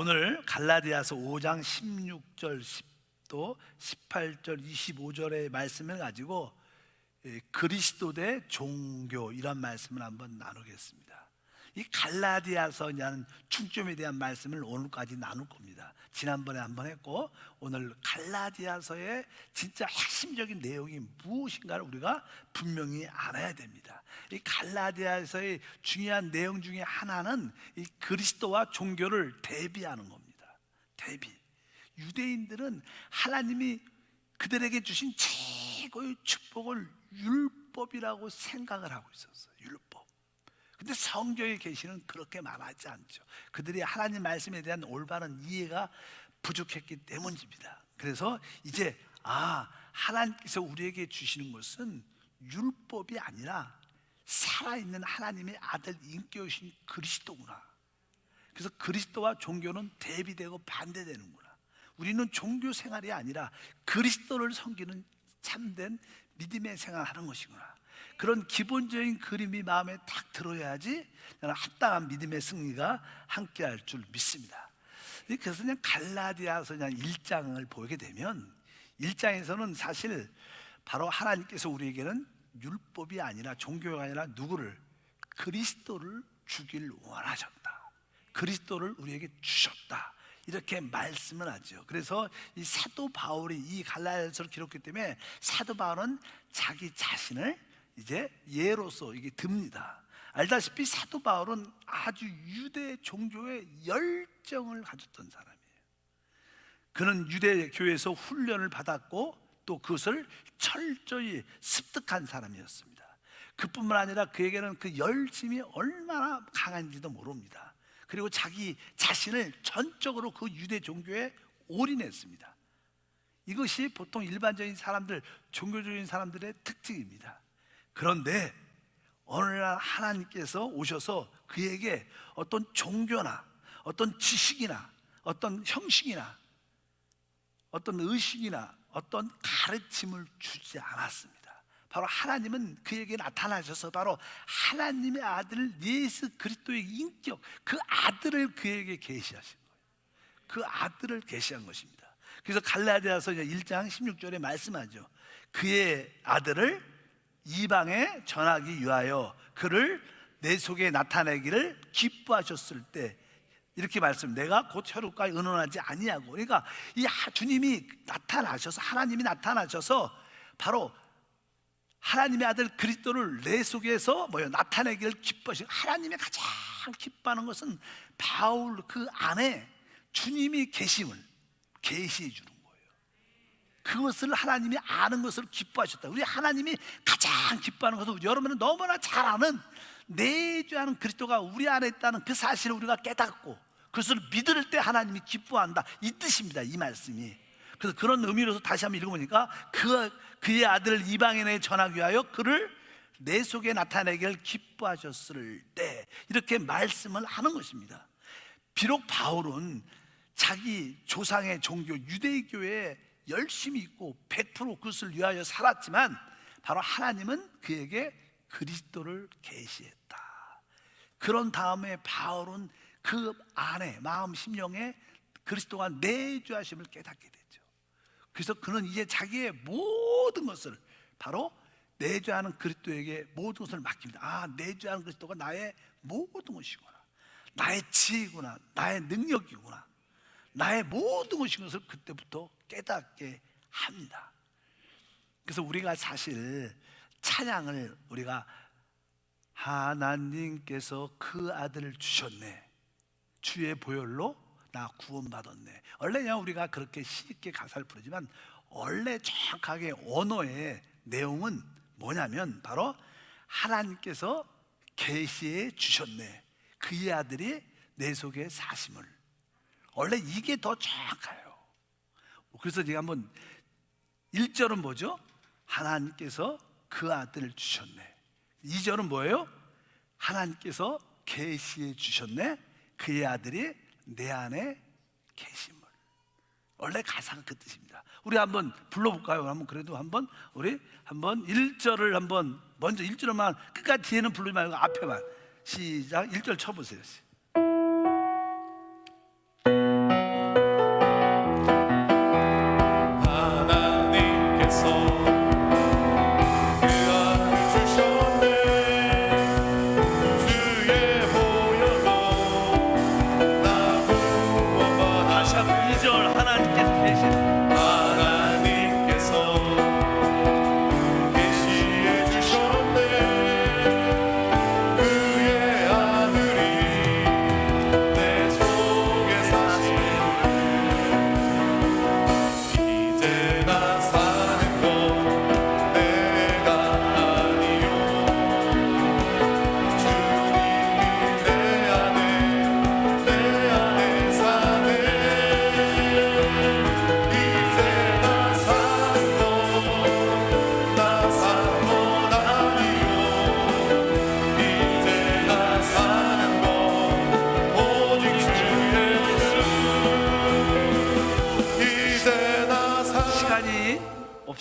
오늘 갈라디아서 5장 16절 10도 18절 25절의 말씀을 가지고 그리스도 대 종교 이런 말씀을 한번 나누겠습니다. 이 갈라디아서냐는 중점에 대한 말씀을 오늘까지 나눌 겁니다. 지난번에 한번 했고 오늘 갈라디아서의 진짜 핵심적인 내용이 무엇인가를 우리가 분명히 알아야 됩니다. 이 갈라디아서의 중요한 내용 중에 하나는 이 그리스도와 종교를 대비하는 겁니다. 대비. 유대인들은 하나님이 그들에게 주신 최고의 축복을 율법이라고 생각을 하고 있었어요. 율법. 근데 성경의 계시는 그렇게 말하지 않죠. 그들이 하나님 말씀에 대한 올바른 이해가 부족했기 때문입니다. 그래서 이제 하나님께서 우리에게 주시는 것은 율법이 아니라 살아있는 하나님의 아들 인격이신 그리스도구나. 그래서 그리스도와 종교는 대비되고 반대되는구나. 우리는 종교 생활이 아니라 그리스도를 섬기는 참된 믿음의 생활을 하는 것이구나. 그런 기본적인 그림이 마음에 딱 들어야지 나는 합당한 믿음의 승리가 함께할 줄 믿습니다. 그래서 그냥 갈라디아서 그냥 1장을 보게 되면 1장에서는 사실 바로 하나님께서 우리에게는 율법이 아니라 종교가 아니라 누구를? 그리스도를 주길 원하셨다. 그리스도를 우리에게 주셨다. 이렇게 말씀을 하죠. 그래서 이 사도 바울이 이 갈라디아서를 기록했기 때문에 사도 바울은 자기 자신을 이제 예로서 이게 듭니다. 알다시피 사도 바울은 아주 유대 종교에 열정을 가졌던 사람이에요. 그는 유대 교회에서 훈련을 받았고 또 그것을 철저히 습득한 사람이었습니다. 그뿐만 아니라 그에게는 그 열심이 얼마나 강한지도 모릅니다. 그리고 자기 자신을 전적으로 그 유대 종교에 올인했습니다. 이것이 보통 일반적인 사람들, 종교적인 사람들의 특징입니다. 그런데 어느 날 하나님께서 오셔서 그에게 어떤 종교나 어떤 지식이나 어떤 형식이나 어떤 의식이나 어떤 가르침을 주지 않았습니다. 바로 하나님은 그에게 나타나셔서 바로 하나님의 아들 예수 그리스도의 인격, 그 아들을 그에게 계시하신 거예요. 그 아들을 계시한 것입니다. 그래서 갈라디아서 1장 16절에 말씀하죠. 그의 아들을 이방에 전하기 위하여 그를 내 속에 나타내기를 기뻐하셨을 때 이렇게 말씀, 내가 곧 혈육과 의논하지 아니하고. 그러니까 이 주님이 나타나셔서, 하나님이 나타나셔서 바로 하나님의 아들 그리스도를 내 속에서 나타내기를 기뻐하시고, 하나님의 가장 기뻐하는 것은 바울 그 안에 주님이 계심을 계시해 주는 거예요. 그것을 하나님이 아는 것을 기뻐하셨다. 우리 하나님이 가장 기뻐하는 것은 여러분은 너무나 잘 아는 내주하는 그리스도가 우리 안에 있다는 그 사실을 우리가 깨닫고 그것을 믿을 때 하나님이 기뻐한다, 이 뜻입니다. 이 말씀이. 그래서 그런 의미로서 다시 한번 읽어보니까 그의 아들을 이방인에 전하기 위하여 그를 내 속에 나타내기를 기뻐하셨을 때, 이렇게 말씀을 하는 것입니다. 비록 바울은 자기 조상의 종교 유대교에 열심히 있고 100% 그것을 위하여 살았지만 바로 하나님은 그에게 그리스도를 계시했다. 그런 다음에 바울은 그 안에 마음 심령에 그리스도가 내주하심을 깨닫게 되죠. 그래서 그는 이제 자기의 모든 것을 바로 내주하는 그리스도에게 모든 것을 맡깁니다. 내주하는 그리스도가 나의 모든 것이구나, 나의 지혜구나, 나의 능력이구나, 나의 모든 것인 것을 그때부터 깨닫게 합니다. 그래서 우리가 사실 찬양을 우리가 하나님께서 그 아들을 주셨네, 주의 보혈로 나 구원받았네, 원래 그냥 우리가 그렇게 쉽게 가사를 부르지만 원래 정확하게 언어의 내용은 뭐냐면 바로 하나님께서 계시해 주셨네, 그의 아들이 내 속에 사심을, 원래 이게 더 정확해요. 그래서 제가 한번 1절은 뭐죠? 하나님께서 그 아들을 주셨네. 2절은 뭐예요? 하나님께서 계시해 주셨네, 그의 아들이 내 안에 계심을. 원래 가사가 그 뜻입니다. 우리 한번 불러볼까요? 한번 그래도 우리 한번 1절을 한번 먼저 1절만 끝까지 뒤에는 부르지 말고 앞에만 시작. 1절 쳐보세요.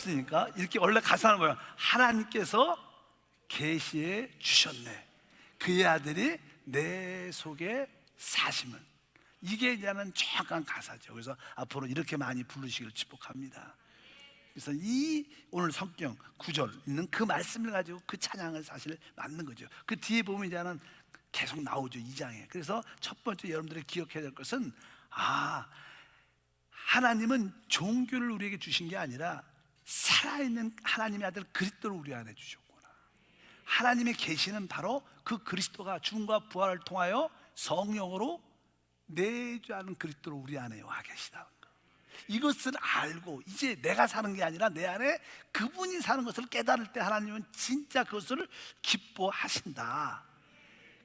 없으니까 이렇게 원래 가사는 뭐야? 하나님께서 계시해 주셨네. 그의 아들이 내 속에 사심은. 이게 이제는 정확한 가사죠. 그래서 앞으로 이렇게 많이 부르시기를 축복합니다. 그래서 이 오늘 성경 9절 있는 그 말씀을 가지고 그 찬양을 사실 맞는 거죠. 그 뒤에 보면 이제는 계속 나오죠, 2장에. 그래서 첫 번째 여러분들이 기억해야 될 것은, 하나님은 종교를 우리에게 주신 게 아니라 살아있는 하나님의 아들 그리스도를 우리 안에 주셨구나. 하나님의 계시는 바로 그 그리스도가 죽음과 부활을 통하여 성령으로 내주하는 그리스도로 우리 안에 와 계시다는 거. 이것을 알고 이제 내가 사는 게 아니라 내 안에 그분이 사는 것을 깨달을 때 하나님은 진짜 그것을 기뻐하신다.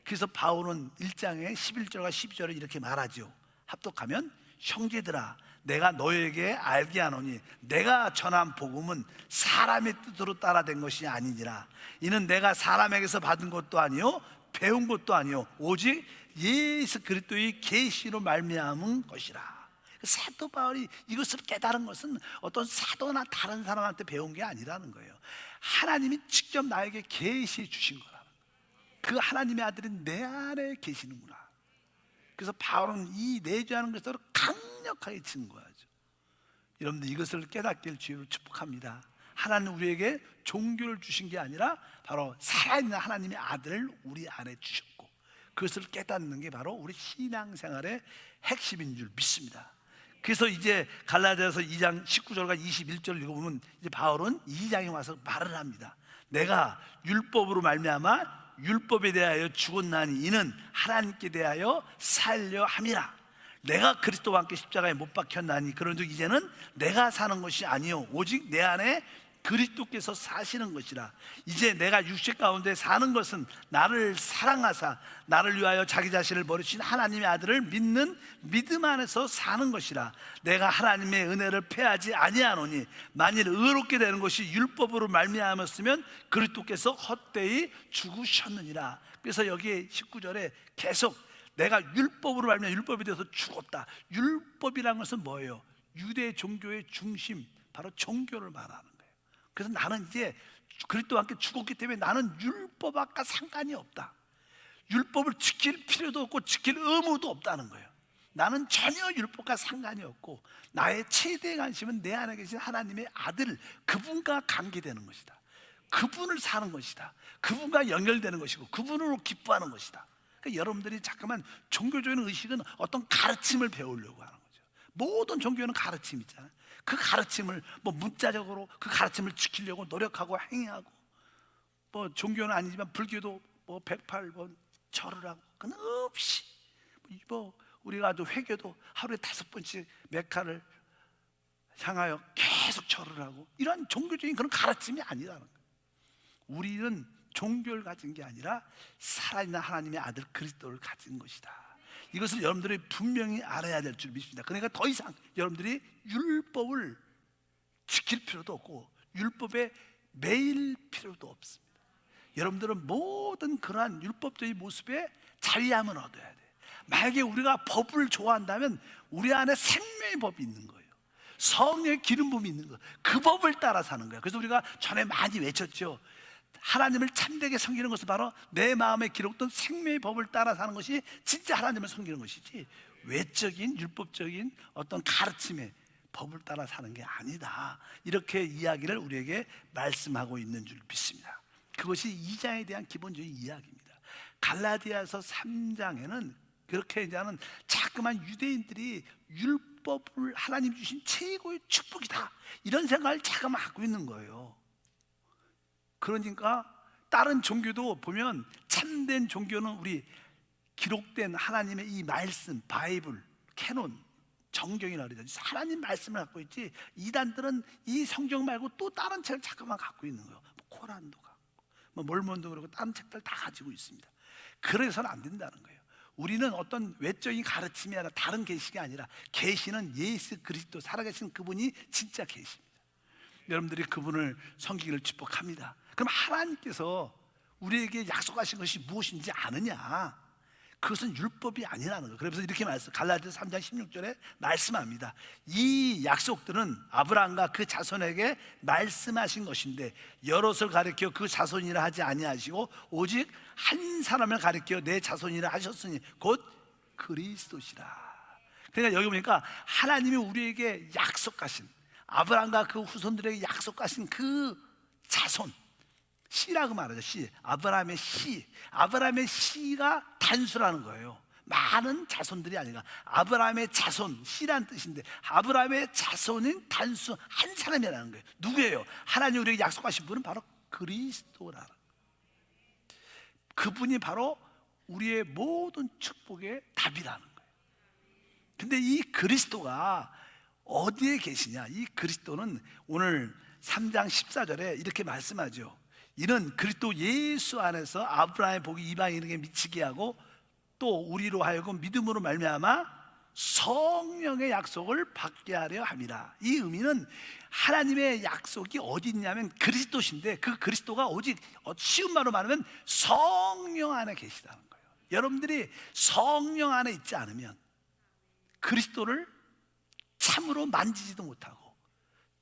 그래서 바울은 1장에 11절과 12절에 이렇게 말하죠. 합독하면, 형제들아 내가 너에게 알게 하노니 내가 전한 복음은 사람의 뜻으로 따라 된 것이 아니니라. 이는 내가 사람에게서 받은 것도 아니요 배운 것도 아니요 오직 예수 그리스도의 계시로 말미암은 것이라. 사도 바울이 이것을 깨달은 것은 어떤 사도나 다른 사람한테 배운 게 아니라는 거예요. 하나님이 직접 나에게 계시해 주신 거라는 거예요. 그 하나님의 아들이 내 안에 계시는구나. 그래서 바울은 이 내주하는 것으로 강력하게 증거하죠. 여러분들 이것을 깨닫길 주로 축복합니다. 하나님 우리에게 종교를 주신 게 아니라 바로 살아있는 하나님의 아들을 우리 안에 주셨고, 그것을 깨닫는 게 바로 우리 신앙생활의 핵심인 줄 믿습니다. 그래서 이제 갈라디아서 2장 19절과 21절을 읽어보면 이제 바울은 2장에 와서 말을 합니다. 내가 율법으로 말미암아 율법에 대하여 죽었나니 이는 하나님께 대하여 살려 함이라. 내가 그리스도와 함께 십자가에 못 박혔나니 그런즉 이제는 내가 사는 것이 아니요 오직 내 안에 그리스도께서 사시는 것이라. 이제 내가 육신 가운데 사는 것은 나를 사랑하사 나를 위하여 자기 자신을 버리신 하나님의 아들을 믿는 믿음 안에서 사는 것이라. 내가 하나님의 은혜를 패하지 아니하노니 만일 의롭게 되는 것이 율법으로 말미암았으면 그리스도께서 헛되이 죽으셨느니라. 그래서 여기 19절에 계속 내가 율법으로 말미암아 율법에 대해서 죽었다. 율법이라는 것은 뭐예요? 유대 종교의 중심, 바로 종교를 말하는 거예요. 그래서 나는 이제 그리스도와 함께 죽었기 때문에 나는 율법과 상관이 없다. 율법을 지킬 필요도 없고 지킬 의무도 없다는 거예요. 나는 전혀 율법과 상관이 없고 나의 최대의 관심은 내 안에 계신 하나님의 아들, 그분과 관계되는 것이다. 그분을 사는 것이다. 그분과 연결되는 것이고 그분으로 기뻐하는 것이다. 그러니까 여러분들이 잠깐만 종교적인 의식은 어떤 가르침을 배우려고 하는 거죠. 모든 종교는 가르침 있잖아요. 그 가르침을 문자적으로 그 가르침을 지키려고 노력하고 행위하고, 종교는 아니지만 불교도 108번 절을 하고 끊임없이 우리가 아주 회교도 하루에 5번씩 메카를 향하여 계속 절을 하고, 이런 종교적인 그런 가르침이 아니라는 거예요. 우리는 종교를 가진 게 아니라 살아있는 하나님의 아들 그리스도를 가진 것이다. 이것을 여러분들이 분명히 알아야 될 줄 믿습니다. 그러니까 더 이상 여러분들이 율법을 지킬 필요도 없고 율법에 매일 필요도 없습니다. 여러분들은 모든 그러한 율법적인 모습에 자유함을 얻어야 돼. 만약에 우리가 법을 좋아한다면 우리 안에 생명의 법이 있는 거예요. 성령의 기름 부음이 있는 거예요. 그 법을 따라 사는 거예요. 그래서 우리가 전에 많이 외쳤죠. 하나님을 참되게 섬기는 것은 바로 내 마음에 기록된 생명의 법을 따라 사는 것이 진짜 하나님을 섬기는 것이지, 외적인 율법적인 어떤 가르침의 법을 따라 사는 게 아니다. 이렇게 이야기를 우리에게 말씀하고 있는 줄 믿습니다. 그것이 2장에 대한 기본적인 이야기입니다. 갈라디아서 3장에는 그렇게 이제는 자꾸만 유대인들이 율법을 하나님 주신 최고의 축복이다, 이런 생각을 자꾸만 갖고 있는 거예요. 그러니까 다른 종교도 보면 참된 종교는 우리 기록된 하나님의 이 말씀, 바이블, 캐논, 정경이라 그러죠. 하나님 말씀을 갖고 있지, 이단들은 이 성경 말고 또 다른 책을 자꾸만 갖고 있는 거예요. 코란도 갖고 몰몬도 그러고 다른 책들 다 가지고 있습니다. 그래서는 안 된다는 거예요. 우리는 어떤 외적인 가르침이 아니라 다른 계시가 아니라 계시는 예수 그리스도 살아계신 그분이 진짜 계십니다. 여러분들이 그분을 섬기기를 축복합니다. 그럼 하나님께서 우리에게 약속하신 것이 무엇인지 아느냐? 그것은 율법이 아니라는 거예요. 그래서 이렇게 갈라디아서 3장 16절에 말씀합니다. 이 약속들은 아브라함과 그 자손에게 말씀하신 것인데 여럿을 가리켜 그 자손이라 하지 아니하시고 오직 한 사람을 가리켜 내 자손이라 하셨으니 곧 그리스도시라. 그러니까 여기 보니까 하나님이 우리에게 약속하신, 아브라함과 그 후손들에게 약속하신 그 자손, 씨라고 말하죠. 씨, 아브라함의 씨. 아브라함의 씨가 단수라는 거예요. 많은 자손들이 아니라 아브라함의 자손, 씨란 뜻인데 아브라함의 자손인 단수 한 사람이라는 거예요. 누구예요? 하나님 우리에게 약속하신 분은 바로 그리스도라는 거예요. 그분이 바로 우리의 모든 축복의 답이라는 거예요. 근데 이 그리스도가 어디에 계시냐? 이 그리스도는 오늘 3장 14절에 이렇게 말씀하죠. 이는 그리스도 예수 안에서 아브라함의 복이 이방인에게 미치게 하고 또 우리로 하여금 믿음으로 말미암아 성령의 약속을 받게 하려 함이라. 이 의미는 하나님의 약속이 어디 있냐면 그리스도신데 그 그리스도가 오직 쉬운 말로 말하면 성령 안에 계시다는 거예요. 여러분들이 성령 안에 있지 않으면 그리스도를 참으로 만지지도 못하고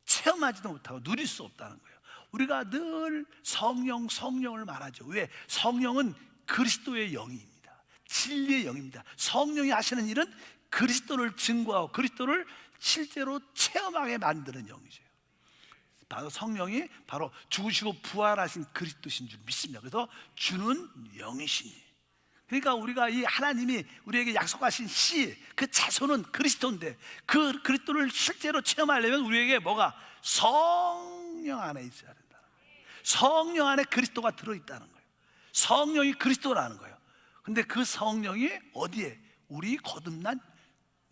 체험하지도 못하고 누릴 수 없다는 거예요. 우리가 늘 성령을 말하죠. 왜? 성령은 그리스도의 영입니다. 진리의 영입니다. 성령이 하시는 일은 그리스도를 증거하고 그리스도를 실제로 체험하게 만드는 영이죠. 바로 성령이 바로 죽으시고 부활하신 그리스도신 줄 믿습니다. 그래서 주는 영이시니, 그러니까 우리가 이 하나님이 우리에게 약속하신 씨, 그 자손은 그리스도인데 그 그리스도를 실제로 체험하려면 우리에게 뭐가? 성령 안에 있어야 된다. 성령 안에 그리스도가 들어있다는 거예요. 성령이 그리스도라는 거예요. 근데 그 성령이 어디에? 우리 거듭난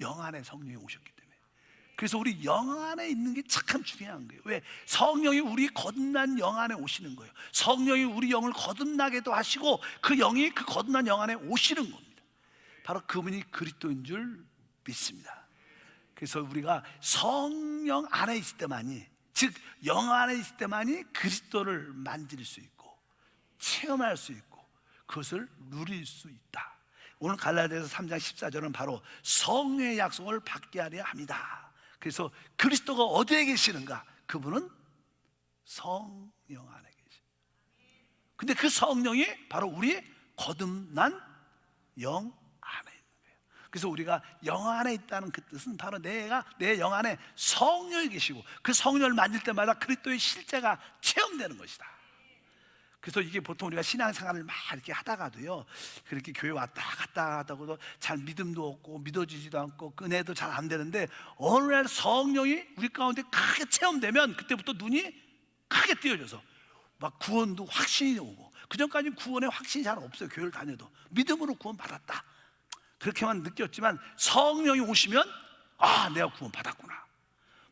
영 안에 성령이 오셨기 때문에. 그래서 우리 영 안에 있는 게 참 중요한 거예요. 왜? 성령이 우리 거듭난 영 안에 오시는 거예요. 성령이 우리 영을 거듭나게도 하시고 그 영이 그 거듭난 영 안에 오시는 겁니다. 바로 그분이 그리스도인 줄 믿습니다. 그래서 우리가 성령 안에 있을 때만이, 즉 영 안에 있을 때만이 그리스도를 만질 수 있고 체험할 수 있고 그것을 누릴 수 있다. 오늘 갈라디아서 3장 14절은 바로 성령의 약속을 받게 하려 합니다. 그래서 그리스도가 어디에 계시는가? 그분은 성령 안에 계십니다. 근데 그 성령이 바로 우리 거듭난 영 안에 있는 거예요. 그래서 우리가 영 안에 있다는 그 뜻은 바로 내가 내 영 안에 성령이 계시고 그 성령을 만질 때마다 그리스도의 실제가 체험되는 것이다. 그래서 이게 보통 우리가 신앙생활을 막 이렇게 하다가도요, 그렇게 교회 왔다 갔다 하다고도 잘 믿음도 없고 믿어지지도 않고 은혜도 잘 안 되는데 어느 날 성령이 우리 가운데 크게 체험되면 그때부터 눈이 크게 띄어져서 막 구원도 확신이 오고, 그전까지는 구원에 확신이 잘 없어요. 교회를 다녀도 믿음으로 구원 받았다 그렇게만 느꼈지만 성령이 오시면 아, 내가 구원 받았구나.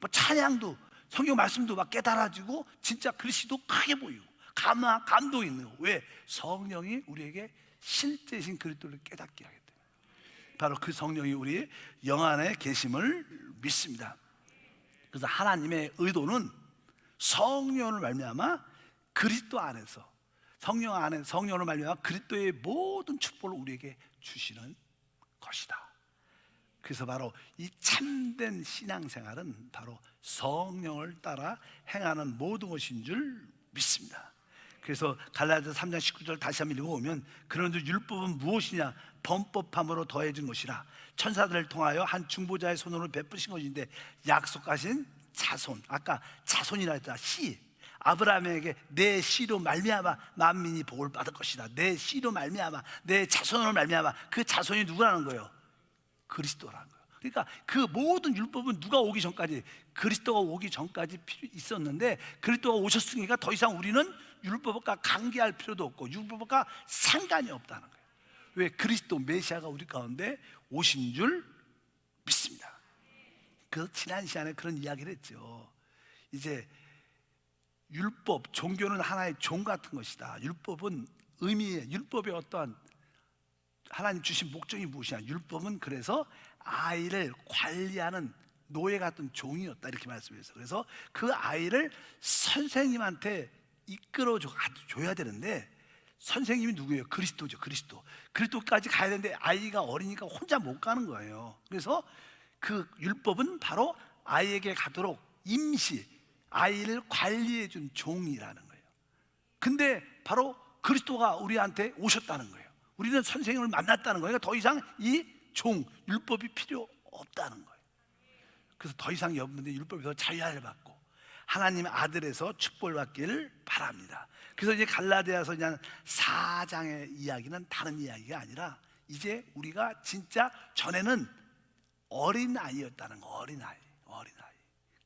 뭐 찬양도 성경 말씀도 막 깨달아지고 진짜 글씨도 크게 보이고 감동이 있는 거예요. 왜? 성령이 우리에게 실제신 그리스도를 깨닫게 하기 때문에. 바로 그 성령이 우리 영 안에 계심을 믿습니다. 그래서 하나님의 의도는 성령을 말미암아 그리스도 안에서 성령을 말미암아 그리스도의 모든 축복을 우리에게 주시는 것이다. 그래서 바로 이 참된 신앙생활은 바로 성령을 따라 행하는 모든 것인 줄 믿습니다. 그래서 갈라디아서 3장 19절 다시 한번 읽어보면 그런즉 율법은 무엇이냐? 범법함으로 더해진 것이라 천사들을 통하여 한 중보자의 손으로 베푸신 것인데 약속하신 자손, 아까 자손이라 했다. 씨, 아브라함에게 내 씨로 말미암아 만민이 복을 받을 것이다. 내 씨로 말미암아, 내 자손으로 말미암아. 그 자손이 누구라는 거예요? 그리스도라는 거예요. 그러니까 그 모든 율법은 누가 오기 전까지, 그리스도가 오기 전까지 있었는데 그리스도가 오셨으니까 더 이상 우리는 율법과 관계할 필요도 없고 율법과 상관이 없다는 거예요. 왜? 그리스도 메시아가 우리 가운데 오신 줄 믿습니다. 그 지난 시간에 그런 이야기를 했죠. 이제 율법, 종교는 하나의 종 같은 것이다. 율법은 율법의 어떠한 하나님 주신 목적이 무엇이냐? 율법은 그래서 아이를 관리하는 노예 같은 종이었다 이렇게 말씀했어요. 그래서 그 아이를 선생님한테 이끌어 줘야 되는데 선생님이 누구예요? 그리스도죠. 그리스도까지 가야 되는데 아이가 어리니까 혼자 못 가는 거예요. 그래서 그 율법은 바로 아이에게 가도록 임시 아이를 관리해 준 종이라는 거예요. 근데 바로 그리스도가 우리한테 오셨다는 거예요. 우리는 선생님을 만났다는 거예요. 그러니까 더 이상 이 종, 율법이 필요 없다는 거예요. 그래서 더 이상 여러분들 율법에서 자유를 받고 하나님의 아들에서 축복을 받기를 바랍니다. 그래서 이제 갈라디아서 그냥 4장의 이야기는 다른 이야기가 아니라 이제 우리가 진짜 전에는 어린아이였다는 거. 어린아이.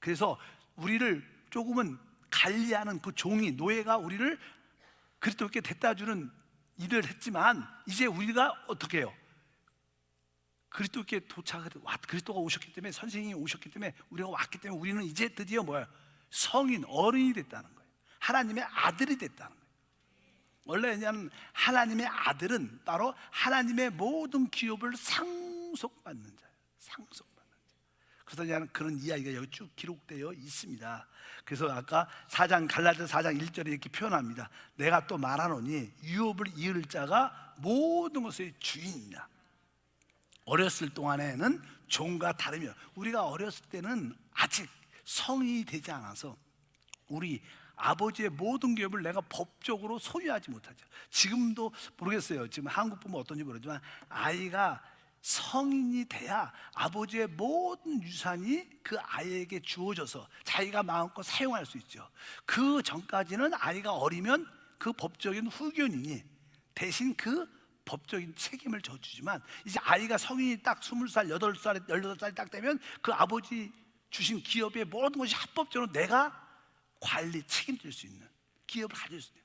그래서 우리를 조금은 관리하는 그 종이, 노예가 우리를 그리스도께 데려다 주는 일을 했지만 이제 우리가 어떻게 해요? 그리스도께 그리스도가 오셨기 때문에, 선생님이 오셨기 때문에, 우리가 왔기 때문에 우리는 이제 드디어 뭐야? 성인, 어른이 됐다는 거예요. 하나님의 아들이 됐다는 거예요. 원래 왜냐하면 하나님의 아들은 바로 하나님의 모든 기업을 상속받는 자예요. 상속받는 자. 그래서 그런 이야기가 여기 쭉 기록되어 있습니다. 그래서 아까 갈라디아 4장 1절에 이렇게 표현합니다. 내가 또 말하노니 유업을 이을 자가 모든 것의 주인이라. 어렸을 동안에는 종과 다르며, 우리가 어렸을 때는 아직 성인이 되지 않아서 우리 아버지의 모든 기업을 내가 법적으로 소유하지 못하죠. 지금도 모르겠어요. 지금 한국 보면 어떤지 모르지만 아이가 성인이 돼야 아버지의 모든 유산이 그 아이에게 주어져서 자기가 마음껏 사용할 수 있죠. 그 전까지는 아이가 어리면 그 법적인 후견인이 대신 그 법적인 책임을 져주지만, 이제 아이가 성인이 딱 20살, 8살, 18살이 딱 되면 그 아버지 주신 기업의 모든 것이 합법적으로 내가 관리, 책임질 수 있는 기업을 가질 수 있는.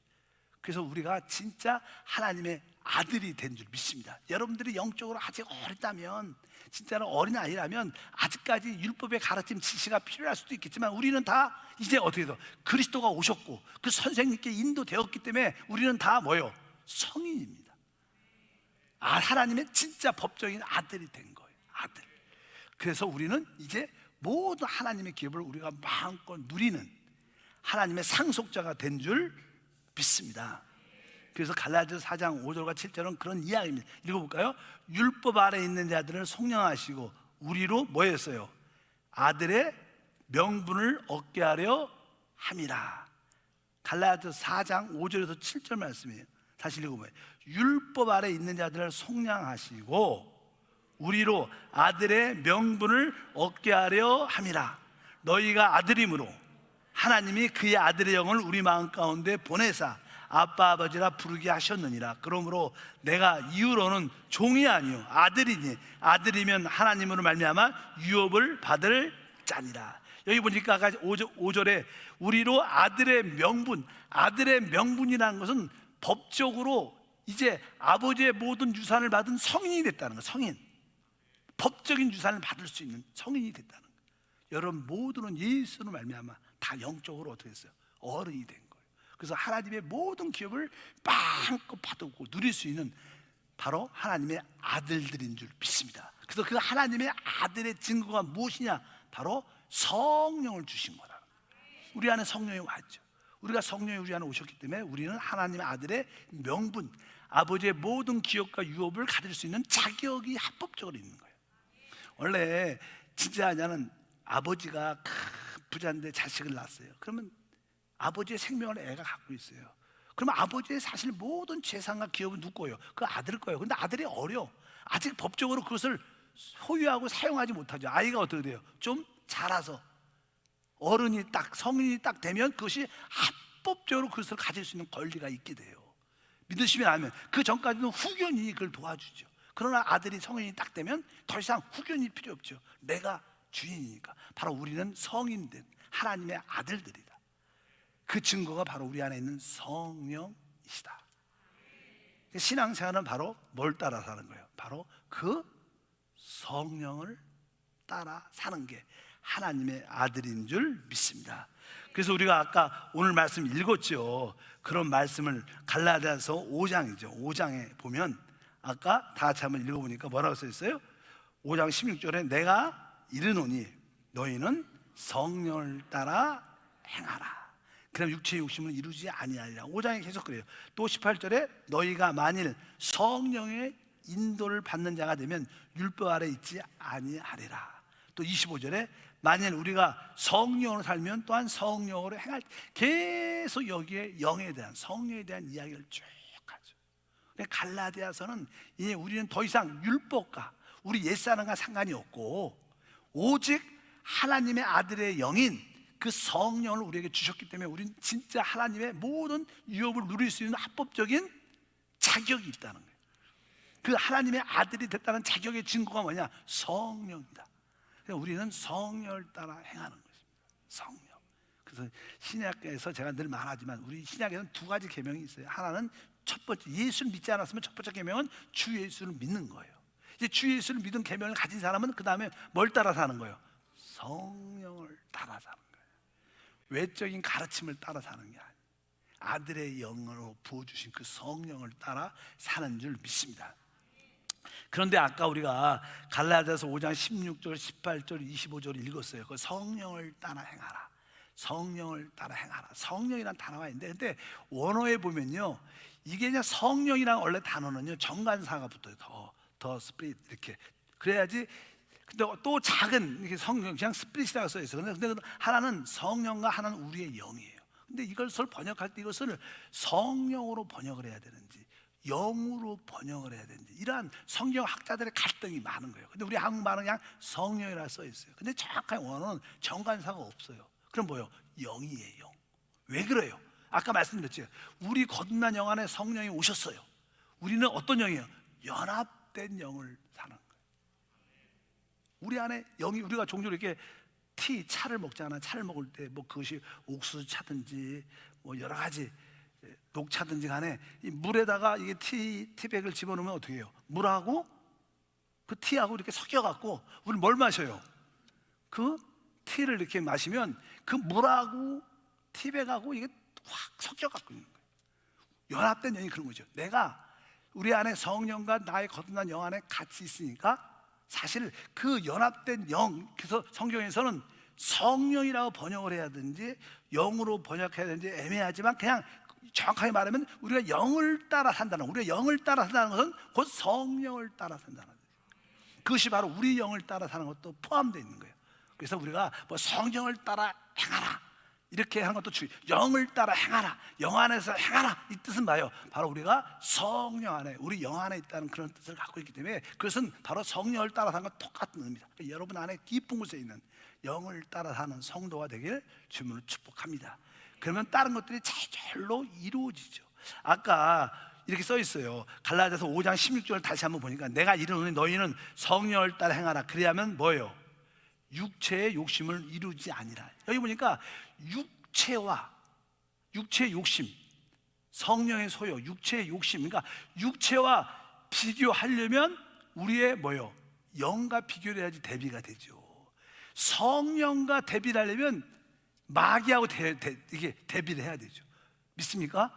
그래서 우리가 진짜 하나님의 아들이 된 줄 믿습니다. 여러분들이 영적으로 아직 어리다면, 진짜로 어린아이라면 아직까지 율법의 가르침 지시가 필요할 수도 있겠지만 우리는 다 이제 어떻게 해서 그리스도가 오셨고 그 선생님께 인도되었기 때문에 우리는 다 뭐예요? 성인입니다. 하나님의 진짜 법적인 아들이 된 거예요. 아들. 그래서 우리는 이제 모든 하나님의 기업을 우리가 마음껏 누리는 하나님의 상속자가 된 줄 믿습니다. 그래서 갈라디아서 4장 5절과 7절은 그런 이야기입니다. 읽어볼까요? 율법 아래 있는 자들을 속량하시고 우리로 뭐 했어요? 아들의 명분을 얻게 하려 함이라. 갈라디아서 4장 5절에서 7절 말씀이에요. 다시 읽어봐요. 율법 아래 있는 자들을 속량하시고 우리로 아들의 명분을 얻게 하려 함이라. 너희가 아들이므로 하나님이 그의 아들의 영을 우리 마음 가운데 보내사 아빠 아버지라 부르게 하셨느니라. 그러므로 내가 이후로는 종이 아니요 아들이니 아들이면 하나님으로 말미암아 유업을 받을 자니라. 여기 보니까 아까 5절에 우리로 아들의 명분, 아들의 명분이라는 것은 법적으로 이제 아버지의 모든 유산을 받은 성인이 됐다는 거예요. 성인, 법적인 유산을 받을 수 있는 성인이 됐다는 거예요. 여러분 모두는 예수로 말미암아 다 영적으로 어떻게 했어요? 어른이 된 거예요. 그래서 하나님의 모든 기업을 마음껏 받고 누릴 수 있는 바로 하나님의 아들들인 줄 믿습니다. 그래서 그 하나님의 아들의 증거가 무엇이냐? 바로 성령을 주신 거다. 우리 안에 성령이 왔죠. 우리가 성령이 우리 안에 오셨기 때문에 우리는 하나님의 아들의 명분, 아버지의 모든 기업과 유업을 가질 수 있는 자격이 합법적으로 있는 거예요. 원래 진짜 하냐는 아버지가 부자인데 자식을 낳았어요. 그러면 아버지의 생명을 애가 갖고 있어요. 그러면 아버지의 사실 모든 재산과 기업은 누구 거예요? 그 아들 거예요. 근데 아들이 어려. 아직 법적으로 그것을 소유하고 사용하지 못하죠. 아이가 어떻게 돼요? 좀 자라서 어른이 딱 성인이 딱 되면 그것이 합법적으로 그것을 가질 수 있는 권리가 있게 돼요. 믿으시면 아멘. 그 전까지는 후견인이 그걸 도와주죠. 그러나 아들이 성인이 딱 되면 더 이상 후견이 필요 없죠. 내가 주인이니까. 바로 우리는 성인된 하나님의 아들들이다. 그 증거가 바로 우리 안에 있는 성령이시다. 신앙생활은 바로 뭘 따라 사는 거예요? 바로 그 성령을 따라 사는 게 하나님의 아들인 줄 믿습니다. 그래서 우리가 아까 오늘 말씀 읽었죠. 그런 말씀을 갈라디아서 5장이죠. 5장에 보면 아까 다 같이 한번 읽어보니까 뭐라고 써 있어요? 5장 16절에 내가 이르노니 너희는 성령을 따라 행하라. 그럼 육체의 욕심을 이루지 아니하리라. 5장에 계속 그래요. 또 18절에 너희가 만일 성령의 인도를 받는 자가 되면 율법 아래 있지 아니하리라. 또 25절에 만일 우리가 성령으로 살면 또한 성령으로 행할, 계속 여기에 영에 대한, 성령에 대한 이야기를 쭉 하죠. 갈라디아서는 이제 우리는 더 이상 율법과 우리 옛사람과 상관이 없고 오직 하나님의 아들의 영인 그 성령을 우리에게 주셨기 때문에 우리는 진짜 하나님의 모든 유업을 누릴 수 있는 합법적인 자격이 있다는 거예요. 그 하나님의 아들이 됐다는 자격의 증거가 뭐냐? 성령이다. 그래서 우리는 성령을 따라 행하는 것입니다. 성령. 그래서 신약에서 제가 늘 말하지만 우리 신약에는 두 가지 계명이 있어요. 하나는 첫 번째, 예수를 믿지 않았으면 첫 번째 계명은 주 예수를 믿는 거예요. 이제 주 예수를 믿은 계명을 가진 사람은 그 다음에 뭘 따라 사는 거예요? 성령을 따라 사는 거예요. 외적인 가르침을 따라 사는 게 아니에요. 아들의 영으로 부어주신 그 성령을 따라 사는 줄 믿습니다. 그런데 아까 우리가 갈라디아서 5장 16절, 18절, 25절을 읽었어요. 그 성령을 따라 행하라. 성령을 따라 행하라. 성령이라는 단어가 있는데, 근데 원어에 보면요, 이게 그냥 성령이라는 원래 단어는요 정관사가 붙어요. 더 스피릿 이렇게. 그래야지. 근데 또 작은 이렇게 성령, 그냥 스피릿이라고 써 있어요. 근데 하나는 성령과 하나는 우리의 영이에요. 근데 이것을 번역할 때 이것을 성령으로 번역을 해야 되는지 영으로 번역을 해야 되는지 이러한 성경 학자들의 갈등이 많은 거예요. 근데 우리 한국말은 그냥 성령이라 써 있어요. 근데 정확한 원어는 정관사가 없어요. 그럼 뭐예요? 영이에요. 영. 왜 그래요? 아까 말씀드렸죠. 우리 거듭난 영 안에 성령이 오셨어요. 우리는 어떤 영이에요? 연합된 영을 사는 거예요. 우리 안에 영이, 우리가 종종 이렇게 차를 먹잖아. 차를 먹을 때 뭐 그것이 옥수수 차든지 뭐 여러 가지 녹차든지 간에 이 물에다가 이게 티백을 집어넣으면 어떻게 해요? 물하고 그 티하고 이렇게 섞여갖고 우리 뭘 마셔요? 그 티를 이렇게 마시면 그 물하고 티백하고 이게 확 섞여갖고 있는 거예요. 연합된 영이 그런 거죠. 내가 우리 안에 성령과 나의 거듭난 영 안에 같이 있으니까 사실 그 연합된 영, 그래서 성경에서는 성령이라고 번역을 해야 되는지 영으로 번역해야 되는지 애매하지만 그냥 정확하게 말하면 우리가 영을 따라 산다는, 우리가 영을 따라 산다는 것은 곧 성령을 따라 산다는 거예요. 그것이 바로 우리 영을 따라 사는 것도 포함되어 있는 거예요. 그래서 우리가 뭐 성령을 따라 행하라 이렇게 하는 것도 영을 따라 행하라, 영 안에서 행하라 이 뜻은 뭐예요? 바로 우리가 성령 안에, 우리 영 안에 있다는 그런 뜻을 갖고 있기 때문에 그것은 바로 성령을 따라 사는 것 똑같은 의미입니다. 그러니까 여러분 안에 깊은 곳에 있는 영을 따라 사는 성도가 되길 주님으로 축복합니다. 그러면 다른 것들이 제절로 이루어지죠. 아까 이렇게 써 있어요. 갈라디아서 5장 16절을 다시 한번 보니까 내가 이르노니 너희는 성령을 따라 행하라. 그래야면 뭐예요? 육체의 욕심을 이루지 아니라. 여기 보니까 육체의 욕심, 성령의 소욕, 육체의 욕심, 그러니까 육체와 비교하려면 우리의 뭐예요? 영과 비교를 해야지 대비가 되죠. 성령과 대비를 하려면 마귀하고 이게 대비를 해야 되죠. 믿습니까?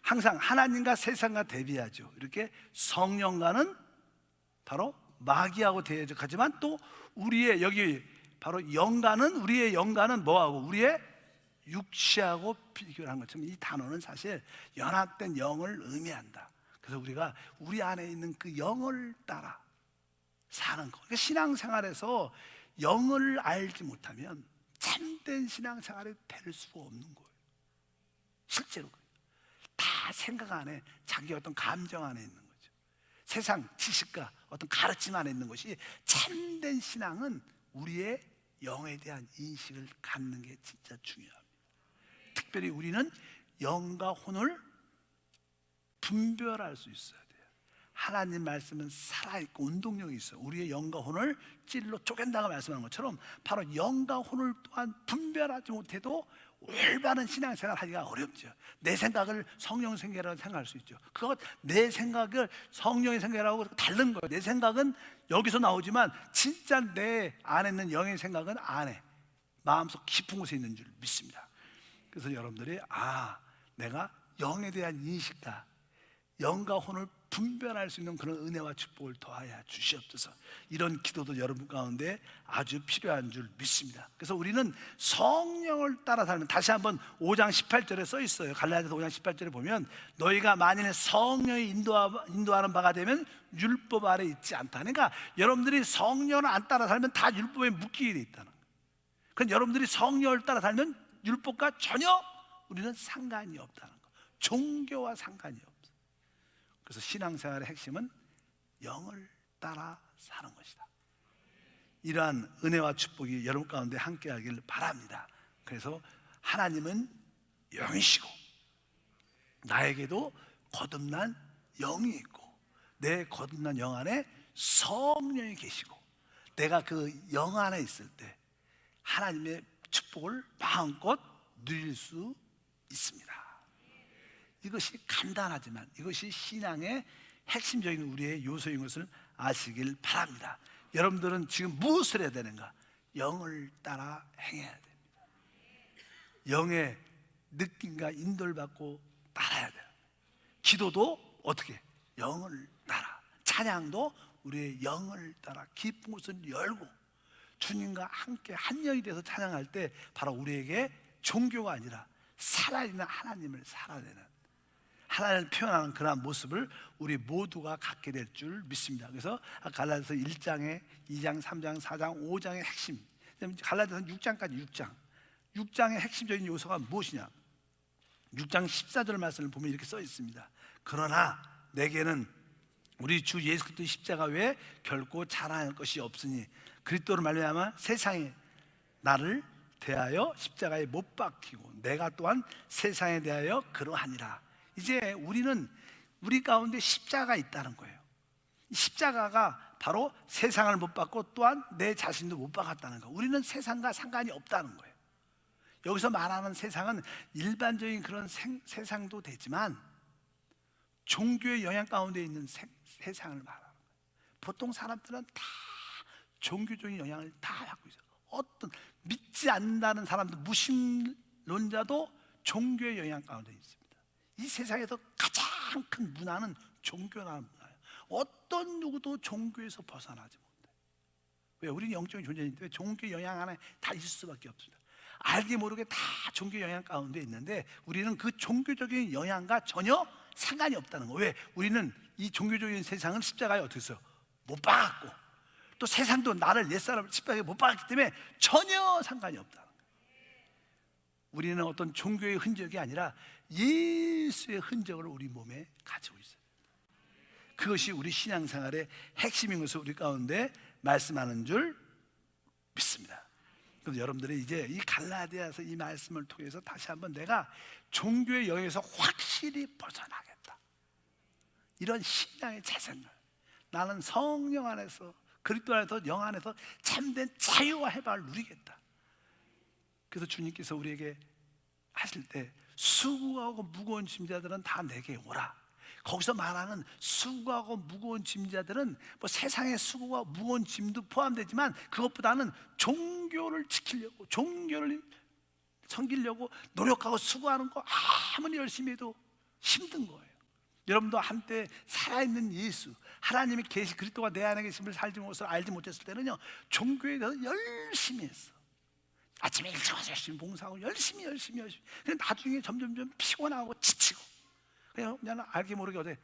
항상 하나님과 세상과 대비하죠. 이렇게 성령과는 바로 마귀하고 대적하지만 또 우리의 여기 바로 영과는, 우리의 영과는 뭐하고? 우리의 육체하고 비교를 한 것처럼 이 단어는 사실 연합된 영을 의미한다. 그래서 우리가 우리 안에 있는 그 영을 따라 사는 거. 그러니까 신앙생활에서 영을 알지 못하면 참된 신앙생활이 될 수가 없는 거예요. 실제로 다 생각 안에, 자기 어떤 감정 안에 있는 거죠. 세상 지식과 어떤 가르침 안에 있는 것이, 참된 신앙은 우리의 영에 대한 인식을 갖는 게 진짜 중요합니다. 특별히 우리는 영과 혼을 분별할 수 있어야 돼요. 하나님 말씀은 살아있고 운동력이 있어요. 우리의 영과 혼을 찔러 쪼갠다고 말씀하는 것처럼 바로 영과 혼을 또한 분별하지 못해도 올바른 신앙생활 하기가 어렵죠. 내 생각을 성령 생각이라고 생각할 수 있죠. 그것 내 생각을 성령의 생각이라고 다른 거예요. 내 생각은 여기서 나오지만 진짜 내 안에 있는 영의 생각은 안에 마음속 깊은 곳에 있는 줄 믿습니다. 그래서 여러분들이 내가 영에 대한 인식과 영과 혼을 분별할 수 있는 그런 은혜와 축복을 더하여 주시옵소서. 이런 기도도 여러분 가운데 아주 필요한 줄 믿습니다. 그래서 우리는 성령을 따라 살면, 다시 한번 5장 18절에 써 있어요. 갈라디아서 5장 18절에 보면 너희가 만일 성령이 인도하는 바가 되면 율법 아래 있지 않다. 그러니까 여러분들이 성령을 안 따라 살면 다 율법에 묶이게 돼 있다는 거예요. 그러니까 여러분들이 성령을 따라 살면 율법과 전혀 우리는 상관이 없다는 거예요. 종교와 상관이 없어요. 그래서 신앙생활의 핵심은 영을 따라 사는 것이다. 이러한 은혜와 축복이 여러분 가운데 함께하길 바랍니다. 그래서 하나님은 영이시고 나에게도 거듭난 영이 있고 내 거듭난 영 안에 성령이 계시고 내가 그 영 안에 있을 때 하나님의 축복을 마음껏 누릴 수 있습니다. 이것이 간단하지만 이것이 신앙의 핵심적인 우리의 요소인 것을 아시길 바랍니다. 여러분들은 지금 무엇을 해야 되는가? 영을 따라 행해야 됩니다. 영의 느낌과 인도를 받고 따라야 돼요. 기도도 어떻게? 영을 따라. 찬양도 우리의 영을 따라 깊은 곳을 열고 주님과 함께 한 영이 돼서 찬양할 때 바로 우리에게 종교가 아니라 살아있는 하나님을 살아내는, 하나님을 표현하는 그러한 모습을 우리 모두가 갖게 될 줄 믿습니다. 그래서 갈라디아서 1장에 2장, 3장, 4장, 5장의 핵심, 갈라디아서 6장까지 6장의 핵심적인 요소가 무엇이냐? 6장 14절 말씀을 보면 이렇게 써 있습니다. 그러나 내게는 우리 주 예수 그리스도의 십자가 외에 결코 자랑할 것이 없으니 그리스도로 말미암아 세상에 나를 대하여 십자가에 못 박히고 내가 또한 세상에 대하여 그러하니라. 이제 우리는 우리 가운데 십자가가 있다는 거예요. 십자가가 바로 세상을 못 박고 또한 내 자신도 못 박았다는 거예요. 우리는 세상과 상관이 없다는 거예요. 여기서 말하는 세상은 일반적인 그런 세상도 되지만 종교의 영향 가운데 있는 세상을 말하는 거예요. 보통 사람들은 다 종교적인 영향을 다 받고 있어요. 어떤 믿지 않는다는 사람도, 무신론자도 종교의 영향 가운데 있습니다. 이 세상에서 가장 큰 문화는 종교라는 문화예요. 어떤 누구도 종교에서 벗어나지 못해요. 왜? 우리는 영적인 존재이기 때문에 종교 영향 안에 다 있을 수밖에 없습니다. 알게 모르게 다 종교 영향 가운데 있는데 우리는 그 종교적인 영향과 전혀 상관이 없다는 거예요. 왜? 우리는 이 종교적인 세상을 십자가에 어떻게 했어요? 못 박았고 또 세상도 나를 옛사람을 십자가에 못 박았기 때문에 전혀 상관이 없다는 거예요. 우리는 어떤 종교의 흔적이 아니라 예수의 흔적을 우리 몸에 가지고 있어요. 그것이 우리 신앙생활의 핵심인 것을 우리 가운데 말씀하는 줄 믿습니다. 그래서 여러분들이 이제 이 갈라디아서 이 말씀을 통해서 다시 한번 내가 종교의 영에서 확실히 벗어나겠다, 이런 신앙의 자세는 나는 성령 안에서 그리스도 안에서 영 안에서 참된 자유와 해방을 누리겠다. 그래서 주님께서 우리에게 하실 때 수고하고 무거운 짐자들은 다 내게 오라. 거기서 말하는 수고하고 무거운 짐자들은 뭐 세상의 수고와 무거운 짐도 포함되지만 그것보다는 종교를 지키려고, 종교를 섬기려고 노력하고 수고하는 거 아무리 열심히 해도 힘든 거예요. 여러분도 한때 살아있는 예수, 하나님의 계시, 그리스도가 내 안에 계심을 알지 못했을 때는요, 종교에 대해서 열심히 했어. 아침에 일찍 와서 열심히 봉사하고 열심히. 근데 나중에 점점 피곤하고 지치고, 그냥 알게 모르게 어제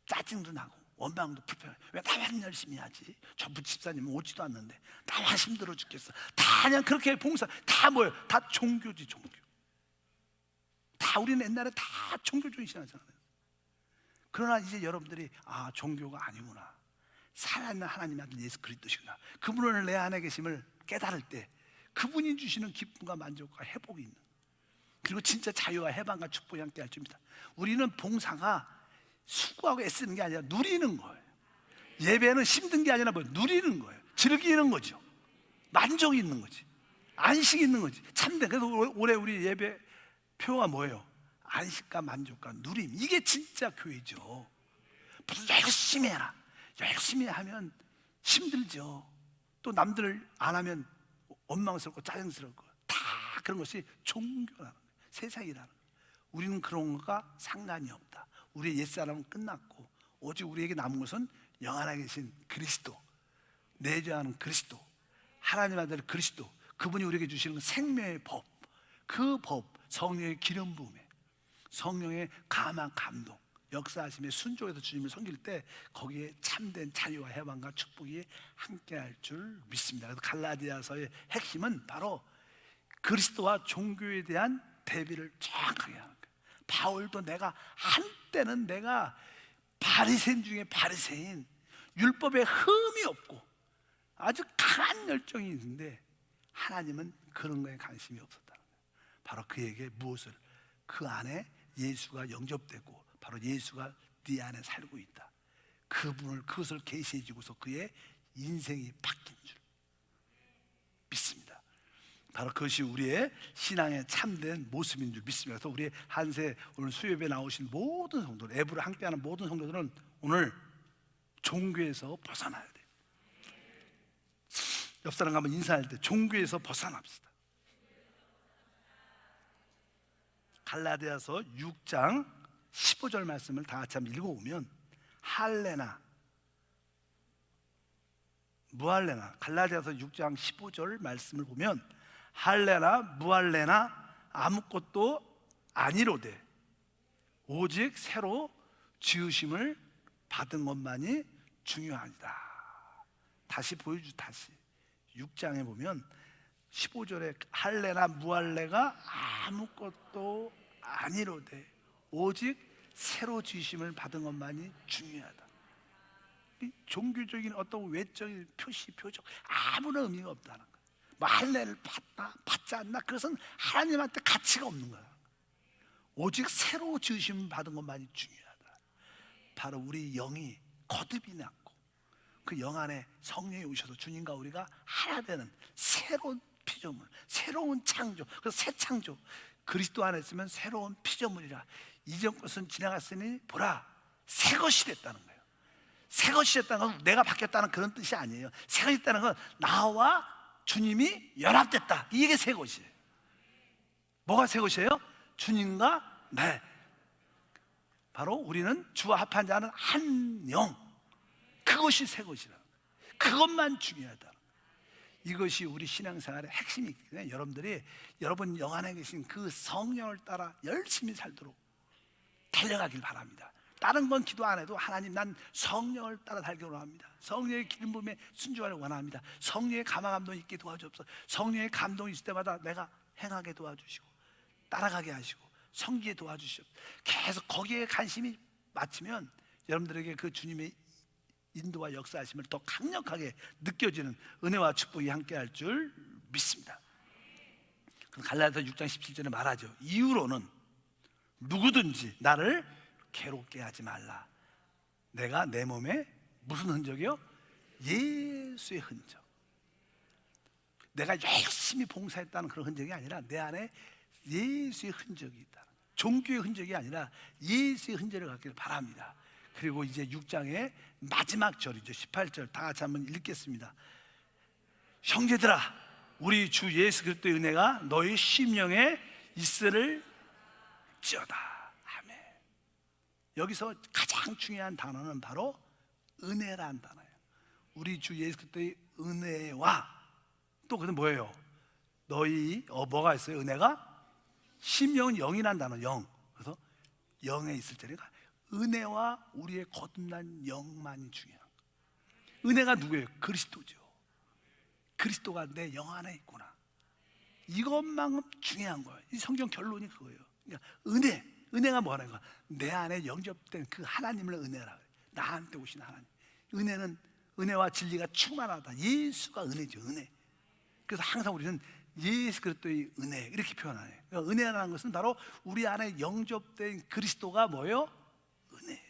짜증도 나고 원망도 불편해. 왜 나만 열심히 하지? 전부 집사님은 오지도 않는데 나만 힘들어 죽겠어. 다 그냥 그렇게 봉사, 다 뭐예요? 다 종교지, 종교. 다 우리는 옛날에 다 종교적인 신앙생활. 그러나 이제 여러분들이 종교가 아니구나, 살아있는 하나님의 아들 예수 그리스도시구나, 그분을 내 안에 계심을 깨달을 때 그분이 주시는 기쁨과 만족과 회복이 있는, 그리고 진짜 자유와 해방과 축복이 함께 할 줄입니다. 우리는 봉사가 수고하고 애쓰는 게 아니라 누리는 거예요. 예배는 힘든 게 아니라 누리는 거예요. 즐기는 거죠. 만족이 있는 거지, 안식이 있는 거지, 참된. 그래서 올해 우리 예배 표가 뭐예요? 안식과 만족과 누림. 이게 진짜 교회죠. 무슨 열심히 해라, 열심히 하면 힘들죠. 또 남들 안 하면 원망스럽고 짜증스럽고, 다 그런 것이 종교라는 거예요. 세상이라는 거예요. 우리는 그런 것과 상관이 없다. 우리의 옛사람은 끝났고 오직 우리에게 남은 것은 영 안에 계신 그리스도, 내주하는 그리스도, 하나님 아들 그리스도, 그분이 우리에게 주시는 생명의 법, 그 법, 성령의 기름 부음에, 성령의 감화 감동, 역사하심에 순종해서 주님을 섬길 때 거기에 참된 자유와 해방과 축복이 함께할 줄 믿습니다. 그래서 갈라디아서의 핵심은 바로 그리스도와 종교에 대한 대비를 정확하게 하는 거예요. 바울도 한때는 내가 바리새인 중에 바리새인, 율법에 흠이 없고 아주 강한 열정이 있는데 하나님은 그런 거에 관심이 없었다는 거예요. 바로 그에게 무엇을, 그 안에 예수가 영접되고 바로 예수가 네 안에 살고 있다, 그것을 계시해 주고서 그의 인생이 바뀐 줄 믿습니다. 바로 그것이 우리의 신앙의 참된 모습인 줄 믿습니다. 그래서 우리 한세 오늘 수요예배 나오신 모든 성도들, 애부를 함께하는 모든 성도들은 오늘 종교에서 벗어나야 돼요. 옆 사람 가면 인사할 때 종교에서 벗어납시다. 갈라디아서 6장 15절 말씀을 다 같이 한번 읽어보면, 할례나 무할례나, 갈라디아서 6장 15절 말씀을 보면 할례나 무할례나 아무것도 아니로되 오직 새로 지으심을 받은 것만이 중요하니다. 다시 다시 6장에 보면 15절에 할례나 무할례가 아무것도 아니로되 오직 새로 지으심을 받은 것만이 중요하다. 이 종교적인 어떤 외적인 표시, 표적 아무런 의미가 없다는 거예요. 뭐 할례를 받나 받지 않나, 그것은 하나님한테 가치가 없는 거야. 오직 새로 지으심 받은 것만이 중요하다. 바로 우리 영이 거듭이 났고 그 영 안에 성령이 오셔서 주님과 우리가 하나 되는 새로운 피조물, 새로운 창조, 그래서 새 창조, 그리스도 안에 있으면 새로운 피조물이라. 이전 것은 지나갔으니 보라 새 것이 됐다는 거예요. 새 것이 됐다는 건 내가 바뀌었다는 그런 뜻이 아니에요. 새 것이 됐다는 건 나와 주님이 연합됐다, 이게 새 것이에요. 뭐가 새 것이에요? 주님과 나, 바로 우리는 주와 합한 자는 한 영, 그것이 새 것이라. 그것만 중요하다. 이것이 우리 신앙생활의 핵심이기 때문에 여러분들이 여러분 영 안에 계신 그 성령을 따라 열심히 살도록 달려가길 바랍니다. 다른 건 기도 안 해도 하나님, 난 성령을 따라 살기를 원합니다. 성령의 기름 부음에 순종하려고 원합니다. 성령의 감화 감동이 있게 도와주옵소서. 성령의 감동이 있을 때마다 내가 행하게 도와주시고 따라가게 하시고 섬기게 도와주시옵소서. 계속 거기에 관심이 맞추면 여러분들에게 그 주님의 인도와 역사하심을 더 강력하게 느껴지는 은혜와 축복이 함께할 줄 믿습니다. 갈라디아서 6장 17절에 말하죠. 이후로는 누구든지 나를 괴롭게 하지 말라. 내가 내 몸에 무슨 흔적이요? 예수의 흔적. 내가 열심히 봉사했다는 그런 흔적이 아니라 내 안에 예수의 흔적이 있다. 종교의 흔적이 아니라 예수의 흔적을 갖기를 바랍니다. 그리고 이제 6장의 마지막 절이죠. 18절 다 같이 한번 읽겠습니다. 형제들아, 우리 주 예수 그리스도의 은혜가 너희 심령에 있으리지어다. 아멘. 여기서 가장 중요한 단어는 바로 은혜라는 단어예요. 우리 주 예수 그리스도의 은혜와 또 그것은 뭐예요? 너희 뭐가 있어요? 은혜가 심령은 영이라는 단어, 영. 그래서 영에 있을 때니까 은혜와 우리의 거듭난 영만이 중요한 거예요. 은혜가 누구예요? 그리스도죠. 그리스도가 내 영 안에 있구나. 이것만큼 중요한 거예요. 이 성경 결론이 그거예요. 그러니까 은혜가 뭐라는 거야? 내 안에 영접된 그 하나님을 은혜라. 나한테 오신 하나님. 은혜는 은혜와 진리가 충만하다. 예수가 은혜죠, 은혜. 그래서 항상 우리는 예수 그리스도의 은혜 이렇게 표현하네요. 그러니까 은혜라는 것은 바로 우리 안에 영접된 그리스도가 뭐예요? 은혜.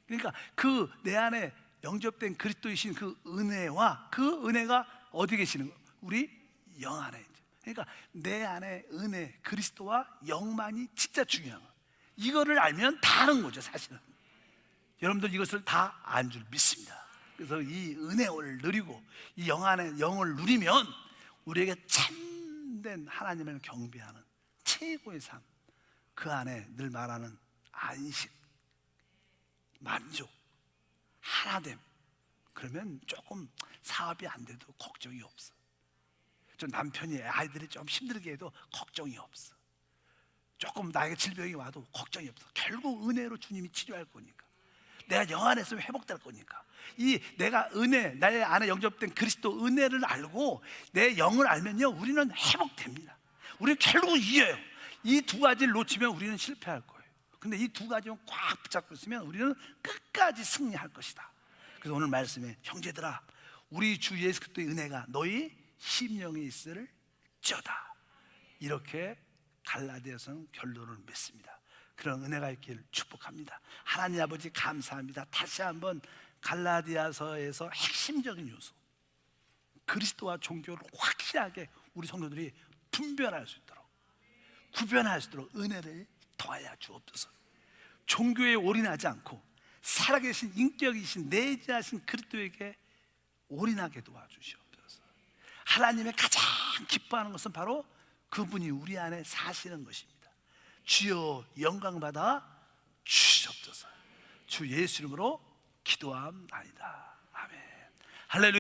그러니까 그 내 안에 영접된 그리스도이신 그 은혜와 그 은혜가 어디 계시는 거예요? 우리 영 안에 있죠. 그러니까 내 안에 은혜, 그리스도와 영만이 진짜 중요한 거예요. 이거를 알면 다 아는 거죠, 사실은. 여러분들 이것을 다 안 줄 믿습니다. 그래서 이 은혜를 누리고 이 영 안에 영을 누리면 우리에게 참된 하나님을 경배하는 최고의 삶, 그 안에 늘 말하는 안식, 만족, 하나됨. 그러면 조금 사업이 안 돼도 걱정이 없어. 좀 남편이 아이들이 좀 힘들게 해도 걱정이 없어. 조금 나에게 질병이 와도 걱정이 없어. 결국 은혜로 주님이 치료할 거니까. 내가 영 안에서 회복될 거니까. 이 내가 은혜, 나의 안에 영접된 그리스도 은혜를 알고 내 영을 알면요, 우리는 회복됩니다. 우리는 결국 이겨요. 이 두 가지를 놓치면 우리는 실패할 거예요. 근데 이 두 가지만 꽉 붙잡고 있으면 우리는 끝까지 승리할 것이다. 그래서 오늘 말씀에 형제들아, 우리 주 예수 그리스도의 은혜가 너희 심령에 있을지어다. 이렇게 갈라디아서는 결론을 맺습니다. 그런 은혜가 있기를 축복합니다. 하나님 아버지 감사합니다. 다시 한번 갈라디아서에서 핵심적인 요소, 그리스도와 종교를 확실하게 우리 성도들이 분별할 수 있도록, 구별할 수 있도록 은혜를 더하여 주옵소서. 종교에 올인하지 않고 살아계신 인격이신 내재하신 그리스도에게 올인하게 도와주시옵소서. 하나님의 가장 기뻐하는 것은 바로 그분이 우리 안에 사시는 것입니다. 주여 영광 받아 주시옵소서. 주 예수 이름으로 기도함나이다. 아멘. 할렐루야.